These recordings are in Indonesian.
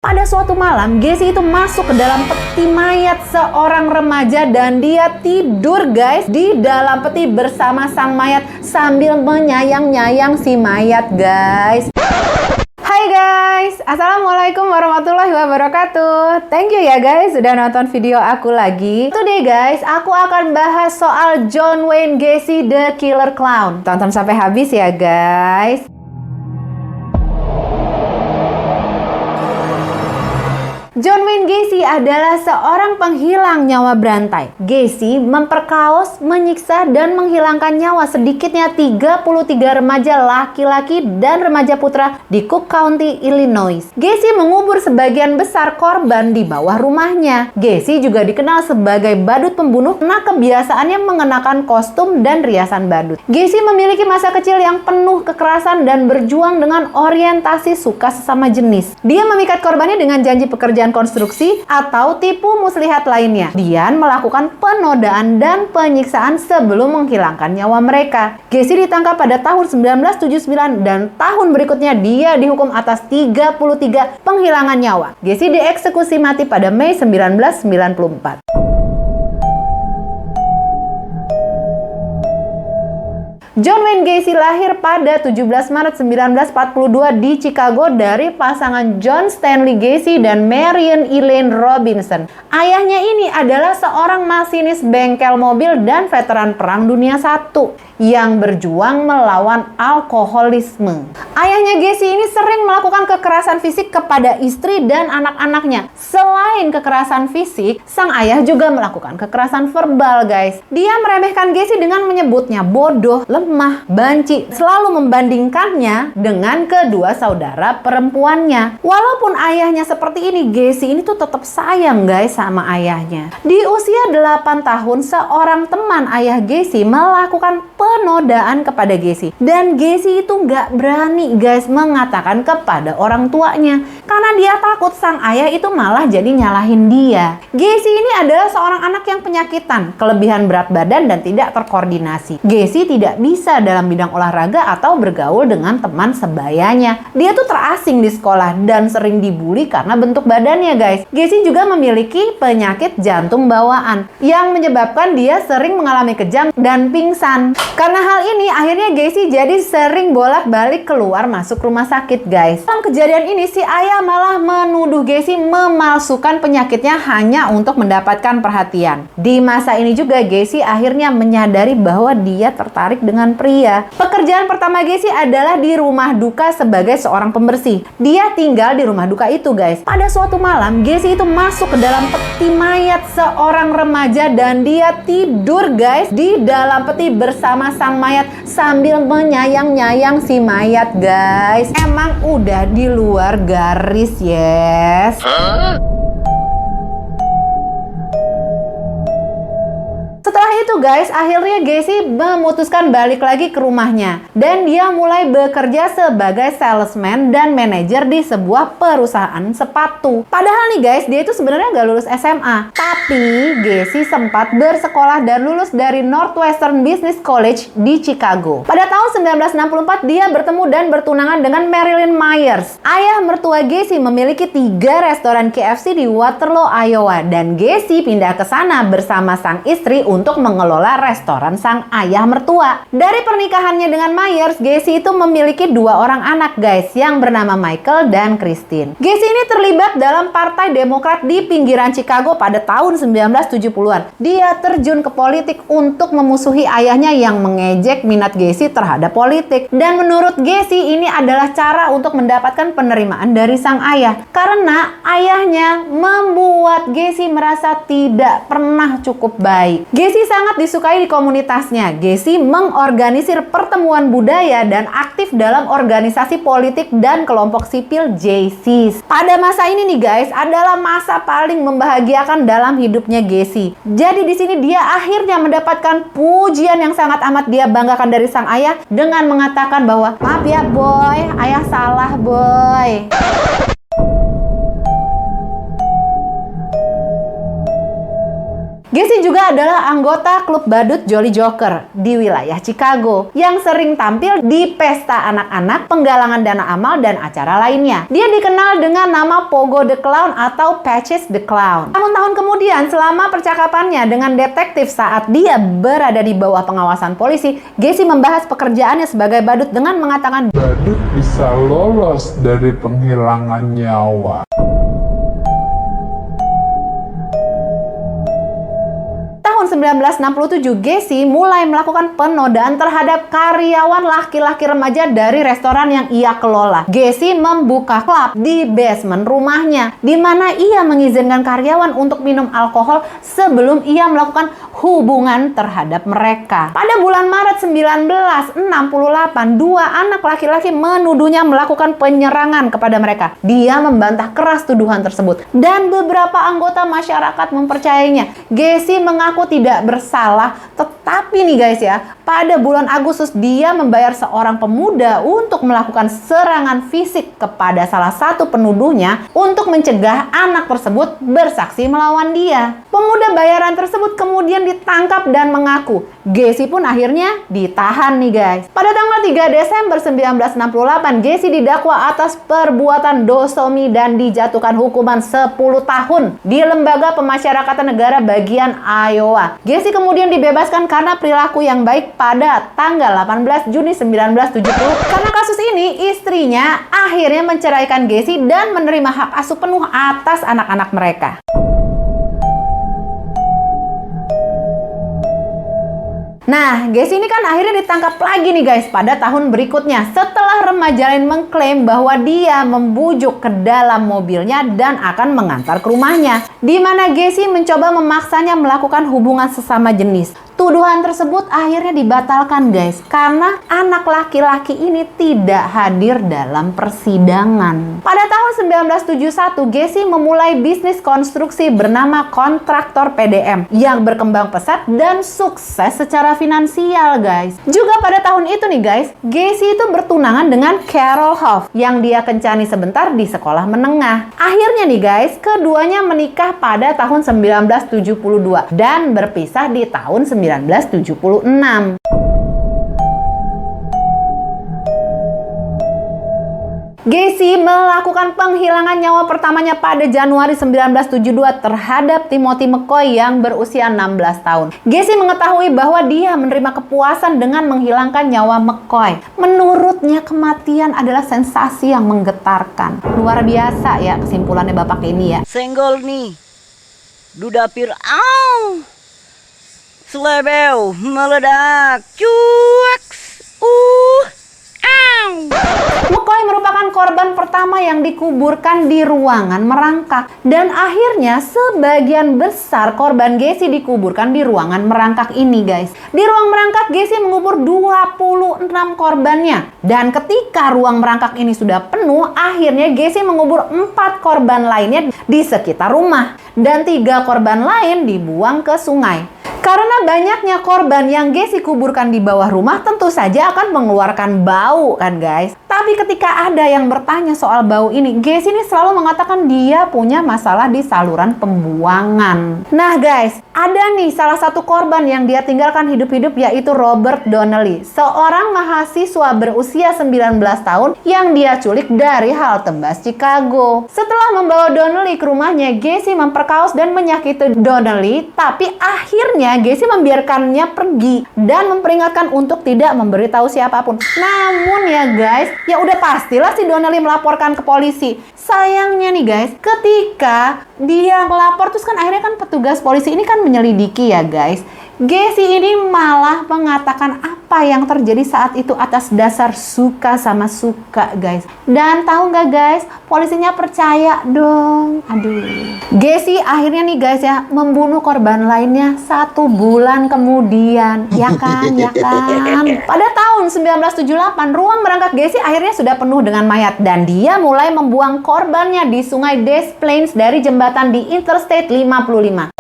Pada suatu malam, Gessie itu masuk ke dalam peti mayat seorang remaja dan dia tidur guys di dalam peti bersama sang mayat sambil menyayang-nyayang si mayat guys. Hai guys, assalamualaikum warahmatullahi wabarakatuh. Thank you ya guys sudah nonton video aku lagi. Today guys, aku akan bahas soal John Wayne Gacy the Killer Clown. Tonton sampai habis ya guys. John Wayne Gacy adalah seorang penghilang nyawa berantai. Gacy memperkaos, menyiksa, dan menghilangkan nyawa sedikitnya 33 remaja laki-laki dan remaja putra di Cook County, Illinois. Gacy mengubur sebagian besar korban di bawah rumahnya. Gacy juga dikenal sebagai badut pembunuh karena kebiasaannya mengenakan kostum dan riasan badut. Gacy memiliki masa kecil yang penuh kekerasan dan berjuang dengan orientasi suka sesama jenis. Dia memikat korbannya dengan janji pekerjaan konstruksi atau tipu muslihat lainnya. Dian melakukan penodaan dan penyiksaan sebelum menghilangkan nyawa mereka. Gacy ditangkap pada tahun 1979 dan tahun berikutnya dia dihukum atas 33 penghilangan nyawa. Gacy dieksekusi mati pada Mei 1994. John Wayne Gacy lahir pada 17 Maret 1942 di Chicago dari pasangan John Stanley Gacy dan Marion Elaine Robinson. Ayahnya ini adalah seorang masinis bengkel mobil dan veteran Perang Dunia I yang berjuang melawan alkoholisme. Ayahnya Gacy ini sering melakukan kekerasan fisik kepada istri dan anak-anaknya. Selain kekerasan fisik, sang ayah juga melakukan kekerasan verbal guys. Dia meremehkan Gacy dengan menyebutnya bodoh, lemah, banci, selalu membandingkannya dengan kedua saudara perempuannya. Walaupun ayahnya seperti ini, Gacy ini tuh tetap sayang guys sama ayahnya. Di usia 8 tahun, seorang teman ayah Gacy melakukan penodaan kepada Gacy. Dan Gacy itu nggak berani guys mengatakan kepada orang tuanya. Karena dia takut sang ayah itu malah jadi nyalahin dia. Gacy ini adalah seorang anak yang penyakitan, kelebihan berat badan dan tidak terkoordinasi. Gacy tidak bisa dalam bidang olahraga atau bergaul dengan teman sebayanya. Dia tuh terasing di sekolah dan sering dibully karena bentuk badannya guys. Gacy juga memiliki penyakit jantung bawaan yang menyebabkan dia sering mengalami kejang dan pingsan. Karena hal ini akhirnya Gacy jadi sering bolak-balik keluar masuk rumah sakit guys. Dalam kejadian ini si ayah malah menuduh Gacy memalsukan penyakitnya hanya untuk mendapatkan perhatian. Di masa ini juga Gacy akhirnya menyadari bahwa dia tertarik dengan pria. Pekerjaan pertama Gacy adalah di rumah duka sebagai seorang pembersih. Dia tinggal di rumah duka itu guys. Pada suatu malam Gacy itu masuk ke dalam peti mayat seorang remaja dan dia tidur guys di dalam peti bersama sang mayat sambil menyayang-nyayang si mayat guys. Emang udah di luar garis yes. Setelah itu guys, akhirnya Gacy memutuskan balik lagi ke rumahnya. Dan dia mulai bekerja sebagai salesman dan manajer di sebuah perusahaan sepatu. Padahal nih guys, dia itu sebenarnya gak lulus SMA. Tapi Gacy sempat bersekolah dan lulus dari Northwestern Business College di Chicago. Pada tahun 1964, dia bertemu dan bertunangan dengan Marilyn Myers. Ayah mertua Gacy memiliki 3 restoran KFC di Waterloo, Iowa. Dan Gacy pindah ke sana bersama sang istri untuk mengelola restoran sang ayah mertua. Dari pernikahannya dengan Myers, Gacy itu memiliki 2 orang anak guys yang bernama Michael dan Christine. Gacy ini terlibat dalam Partai Demokrat di pinggiran Chicago pada tahun 1970-an. Dia terjun ke politik untuk memusuhi ayahnya yang mengejek minat Gacy terhadap politik. Dan menurut Gacy ini adalah cara untuk mendapatkan penerimaan dari sang ayah. Karena ayahnya membuat Gacy merasa tidak pernah cukup baik. Gacy sangat disukai di komunitasnya. Gacy mengorganisir pertemuan budaya dan aktif dalam organisasi politik dan kelompok sipil JCs. Pada masa ini nih guys, adalah masa paling membahagiakan dalam hidupnya Gacy. Jadi di sini dia akhirnya mendapatkan pujian yang sangat amat dia banggakan dari sang ayah dengan mengatakan bahwa, "Maaf ya boy, ayah salah boy." Gacy juga adalah anggota klub badut Jolly Joker di wilayah Chicago yang sering tampil di pesta anak-anak, penggalangan dana amal, dan acara lainnya. Dia dikenal dengan nama Pogo the Clown atau Patches the Clown. Tahun-tahun kemudian, selama percakapannya dengan detektif saat dia berada di bawah pengawasan polisi, Gacy membahas pekerjaannya sebagai badut dengan mengatakan, badut bisa lolos dari penghilangan nyawa. Tahun 1967, Gacy mulai melakukan penodaan terhadap karyawan laki-laki remaja dari restoran yang ia kelola. Gacy membuka klub di basement rumahnya, di mana ia mengizinkan karyawan untuk minum alkohol sebelum ia melakukan hubungan terhadap mereka. Pada bulan Maret 1968, dua anak laki-laki menuduhnya melakukan penyerangan kepada mereka. Dia membantah keras tuduhan tersebut, dan beberapa anggota masyarakat mempercayainya. Gacy mengaku tidak bersalah, tetapi nih guys ya, pada bulan Agustus dia membayar seorang pemuda untuk melakukan serangan fisik kepada salah satu penuduhnya untuk mencegah anak tersebut bersaksi melawan dia. Pemuda bayaran tersebut kemudian ditangkap dan mengaku. Gacy pun akhirnya ditahan nih guys. Pada tanggal 3 Desember 1968, Gacy didakwa atas perbuatan dosomi dan dijatuhkan hukuman 10 tahun di Lembaga Pemasyarakatan Negara bagian Iowa. Gacy kemudian dibebaskan karena perilaku yang baik pada tanggal 18 Juni 1970. Karena kasus ini, istrinya akhirnya menceraikan Gacy dan menerima hak asuh penuh atas anak-anak mereka. Nah, Gacy ini kan akhirnya ditangkap lagi nih guys pada tahun berikutnya setelah remaja lain mengklaim bahwa dia membujuk ke dalam mobilnya dan akan mengantar ke rumahnya, di mana Gacy mencoba memaksanya melakukan hubungan sesama jenis. Tuduhan tersebut akhirnya dibatalkan guys, karena anak laki-laki ini tidak hadir dalam persidangan. Pada tahun 1971, Gacy memulai bisnis konstruksi bernama Kontraktor PDM yang berkembang pesat dan sukses secara finansial guys. Juga pada tahun itu nih guys, Gacy itu bertunangan dengan Carol Hoff yang dia kencani sebentar di sekolah menengah. Akhirnya nih guys, keduanya menikah pada tahun 1972 dan berpisah di tahun 1976. Gacy melakukan penghilangan nyawa pertamanya pada Januari 1972 terhadap Timothy McCoy yang berusia 16 tahun. Gacy mengetahui bahwa dia menerima kepuasan dengan menghilangkan nyawa McCoy. Menurutnya kematian adalah sensasi yang menggetarkan. Luar biasa ya kesimpulannya bapak ini ya. Senggol nih, dudapir, au, selebeu meledak, cuaks, au. McCoy merupakan korban pertama yang dikuburkan di ruangan merangkak. Dan akhirnya sebagian besar korban Gacy dikuburkan di ruangan merangkak ini guys. Di ruang merangkak Gacy mengubur 26 korbannya. Dan ketika ruang merangkak ini sudah penuh, akhirnya Gacy mengubur 4 korban lainnya di sekitar rumah. Dan 3 korban lain dibuang ke sungai. Karena banyaknya korban yang Gacy kuburkan di bawah rumah tentu saja akan mengeluarkan bau kan guys. Tapi ketika ada yang bertanya soal bau ini, Gacy ini selalu mengatakan dia punya masalah di saluran pembuangan. Nah guys, ada nih salah satu korban yang dia tinggalkan hidup-hidup, yaitu Robert Donnelly, seorang mahasiswa berusia 19 tahun yang dia culik dari halte bus Chicago. Setelah membawa Donnelly ke rumahnya, Gacy memperkaos dan menyakiti Donnelly, tapi akhirnya Gacy membiarkannya pergi dan memperingatkan untuk tidak memberitahu siapapun. Namun ya guys, ya udah pastilah si Donnelly melaporkan ke polisi. Sayangnya nih guys, ketika dia melapor terus kan akhirnya kan petugas polisi ini kan menyelidiki ya guys. Gacy ini malah mengatakan apa yang terjadi saat itu atas dasar suka sama suka guys. Dan tahu nggak guys, polisinya percaya dong. Aduh. Gacy akhirnya nih guys ya membunuh korban lainnya 1 bulan kemudian. Ya kan, ya kan. Pada tahun 1978 ruang merangkak Gacy akhirnya sudah penuh dengan mayat dan dia mulai membuang korbannya di sungai Des Plaines dari jembatan di Interstate 55.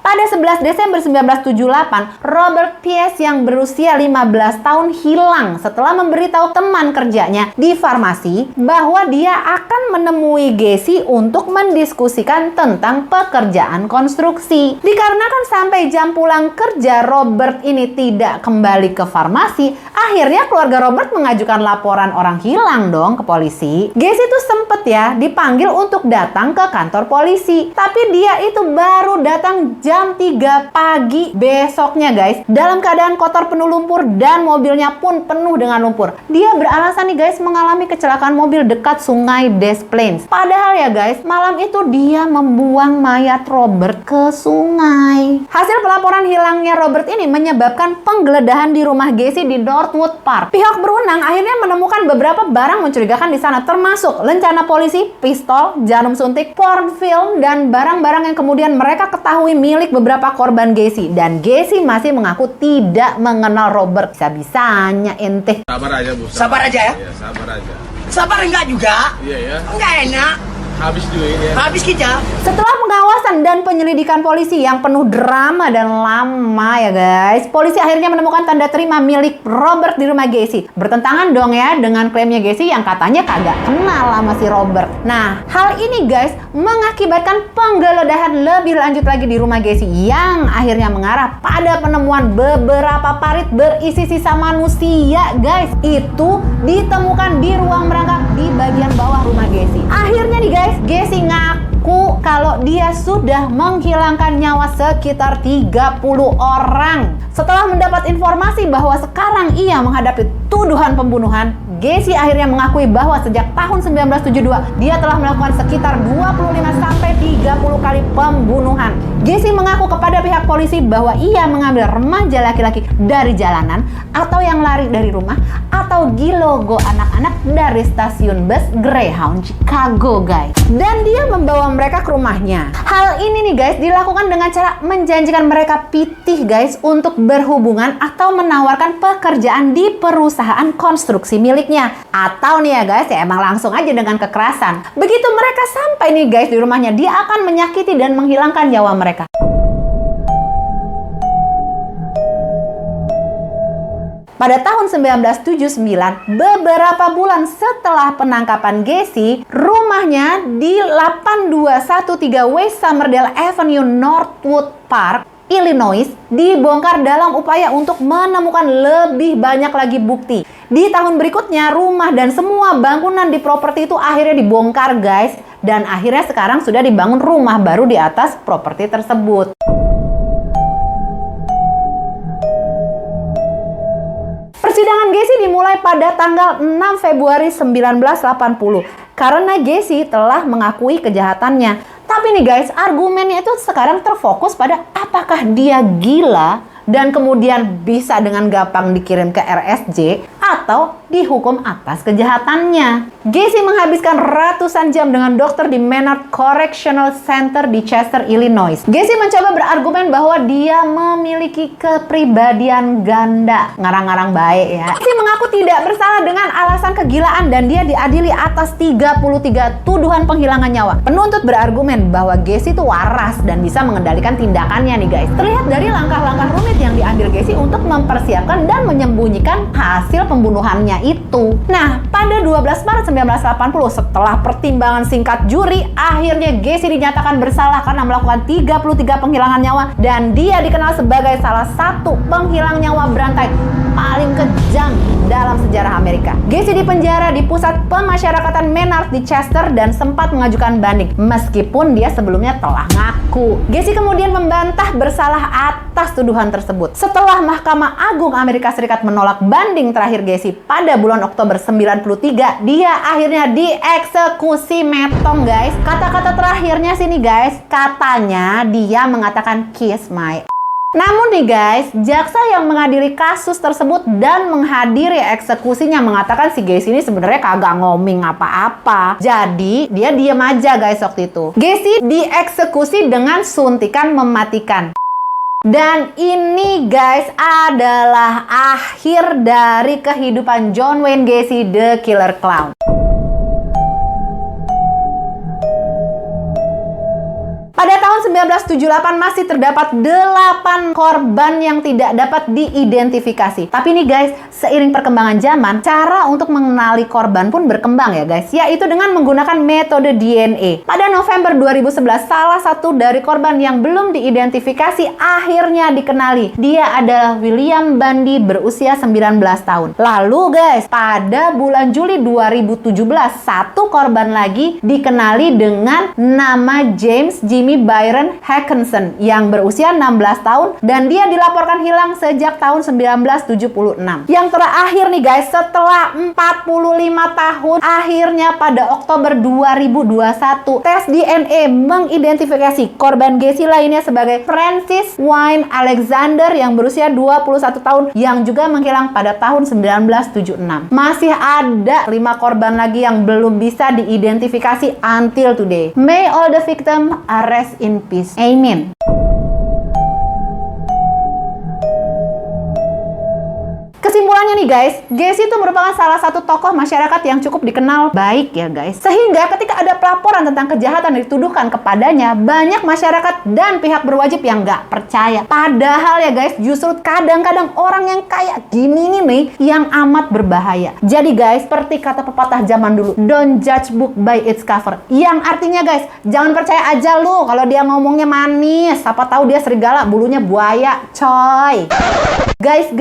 Pada 11 Desember 1978, Robert Pierce yang berusia 15 tahun hilang setelah memberitahu teman kerjanya di farmasi bahwa dia akan menemui Gacy untuk mendiskusikan tentang pekerjaan konstruksi. Dikarenakan sampai jam pulang kerja Robert ini tidak kembali ke farmasi, akhirnya keluarga Robert mengajukan laporan orang hilang dong ke polisi. Gacy tuh sempet ya dipanggil untuk datang ke kantor polisi, tapi dia itu baru datang jam 3 pagi besoknya guys, dalam keadaan kotor penuh lumpur dan mobilnya pun penuh dengan lumpur. Dia beralasan nih guys mengalami kecelakaan mobil dekat sungai Des Plaines. Padahal ya guys, malam itu dia membuang mayat Robert ke sungai. Hasil pelaporan hilangnya Robert ini menyebabkan penggeledahan di rumah Gacy di Northwood Park. Pihak berwenang akhirnya menemukan beberapa barang mencurigakan di sana, termasuk lencana polisi, pistol, jarum suntik, porn film, dan barang-barang yang kemudian mereka ketahui milik beberapa korban Gacy. Dan Gacy masih mengaku tidak mengenal Robert. Bisa-bisanya ente. Sabar aja Bu. Sabar aja ya? Iya, sabar aja. Sabar enggak juga? Iya ya. Enggak enak. Habis duit ya. Habis kita. Setelah pengawasan dan penyelidikan polisi yang penuh drama dan lama ya guys, polisi akhirnya menemukan tanda terima milik Robert di rumah Gacy. Bertentangan dong ya dengan klaimnya Gacy yang katanya kagak kenal sama si Robert. Nah, hal ini guys mengakibatkan penggeledahan lebih lanjut lagi di rumah Gacy yang akhirnya mengarah pada penemuan beberapa parit berisi sisa manusia guys. Itu ditemukan di ruang merangkap di bagian bawah rumah Gacy. Akhirnya nih guys, Gacy ngaku kalau dia sudah menghilangkan nyawa sekitar 30 orang. Setelah mendapat informasi bahwa sekarang ia menghadapi tuduhan pembunuhan, Gacy akhirnya mengakui bahwa sejak tahun 1972 dia telah melakukan sekitar 25-30 kali pembunuhan. Gacy mengaku kepada pihak polisi bahwa ia mengambil remaja laki-laki dari jalanan, atau yang lari dari rumah, atau gilogo anak-anak dari stasiun bus Greyhound Chicago guys. Dan dia membawa mereka ke rumahnya. Hal ini nih guys dilakukan dengan cara menjanjikan mereka pitih guys untuk berhubungan atau menawarkan pekerjaan di perusahaan konstruksi miliknya. Atau nih ya guys, ya emang langsung aja dengan kekerasan. Begitu mereka sampai nih guys di rumahnya, dia akan menyakiti dan menghilangkan nyawa mereka. Pada tahun 1979, beberapa bulan setelah penangkapan Gacy, rumahnya di 8213 West Somerdale Avenue, Northwood Park, Illinois, dibongkar dalam upaya untuk menemukan lebih banyak lagi bukti. Di tahun berikutnya, rumah dan semua bangunan di properti itu akhirnya dibongkar guys, dan akhirnya sekarang sudah dibangun rumah baru di atas properti tersebut. Persidangan Gacy dimulai pada tanggal 6 Februari 1980 karena Gacy telah mengakui kejahatannya. Tapi nih guys, argumennya itu sekarang terfokus pada apakah dia gila dan kemudian bisa dengan gampang dikirim ke RSJ atau dihukum atas kejahatannya. Gacy menghabiskan ratusan jam dengan dokter di Menard Correctional Center di Chester, Illinois. Gacy mencoba berargumen bahwa dia memiliki kepribadian ganda. Ngarang-ngarang baik ya. Gacy mengaku tidak bersalah dengan alasan kegilaan dan dia diadili atas 33 tuduhan penghilangan nyawa. Penuntut berargumen bahwa Gacy itu waras dan bisa mengendalikan tindakannya nih guys. Terlihat dari langkah-langkah rumit yang diambil Gacy untuk mempersiapkan dan menyembunyikan hasil pembunuhannya itu. Nah, pada 12 Maret 1980 setelah pertimbangan singkat juri, akhirnya Gacy dinyatakan bersalah karena melakukan 33 penghilangan nyawa dan dia dikenal sebagai salah satu penghilang nyawa berantai paling kejam dalam sejarah Amerika. Gacy dipenjara di pusat pemasyarakatan Menard di Chester dan sempat mengajukan banding meskipun dia sebelumnya telah ngaku. Gacy kemudian membantah bersalah atas tuduhan tersebut. Setelah Mahkamah Agung Amerika Serikat menolak banding terakhir Gacy pada bulan Oktober 93, dia akhirnya dieksekusi metong guys. Kata-kata terakhirnya sini guys, katanya dia mengatakan kiss my. Namun nih guys, jaksa yang mengadili kasus tersebut dan menghadiri eksekusinya mengatakan si Gacy ini sebenarnya kagak ngomong apa-apa. Jadi dia diam aja guys waktu itu. Gacy dieksekusi dengan suntikan mematikan. Dan ini guys adalah akhir dari kehidupan John Wayne Gacy, The Killer Clown. Pada tahun 1978 masih terdapat 8 korban yang tidak dapat diidentifikasi. Tapi nih guys, seiring perkembangan zaman, cara untuk mengenali korban pun berkembang ya guys, yaitu dengan menggunakan metode DNA. Pada November 2011, salah satu dari korban yang belum diidentifikasi akhirnya dikenali. Dia adalah William Bundy berusia 19 tahun. Lalu guys, pada bulan Juli 2017, satu korban lagi dikenali dengan nama James Jimmy Byron Hackinson yang berusia 16 tahun dan dia dilaporkan hilang sejak tahun 1976. Yang terakhir nih guys, setelah 45 tahun, akhirnya pada Oktober 2021, tes DNA mengidentifikasi korban Gacy lainnya sebagai Francis Wayne Alexander yang berusia 21 tahun yang juga menghilang pada tahun 1976. Masih ada 5 korban lagi yang belum bisa diidentifikasi until today. May all the victims rest in peace. Amen. Kesimpulannya nih guys, Gacy itu merupakan salah satu tokoh masyarakat yang cukup dikenal baik ya guys. Sehingga ketika ada pelaporan tentang kejahatan yang dituduhkan kepadanya, banyak masyarakat dan pihak berwajib yang nggak percaya. Padahal ya guys, justru kadang-kadang orang yang kayak gini nih yang amat berbahaya. Jadi guys, seperti kata pepatah zaman dulu, don't judge book by its cover. Yang artinya guys, jangan percaya aja lu kalau dia ngomongnya manis. Siapa tahu dia serigala, bulunya buaya, coy. Guys,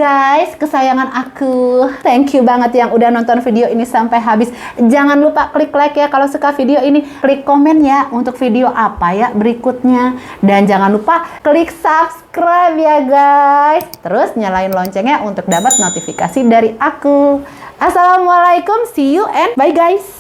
kesayangan aku, thank you banget yang udah nonton video ini sampai habis. Jangan lupa klik like ya kalau suka video ini. Klik komen ya untuk video apa ya berikutnya. Dan jangan lupa klik subscribe ya guys. Terus nyalain loncengnya untuk dapat notifikasi dari aku. Assalamualaikum, see you and bye guys.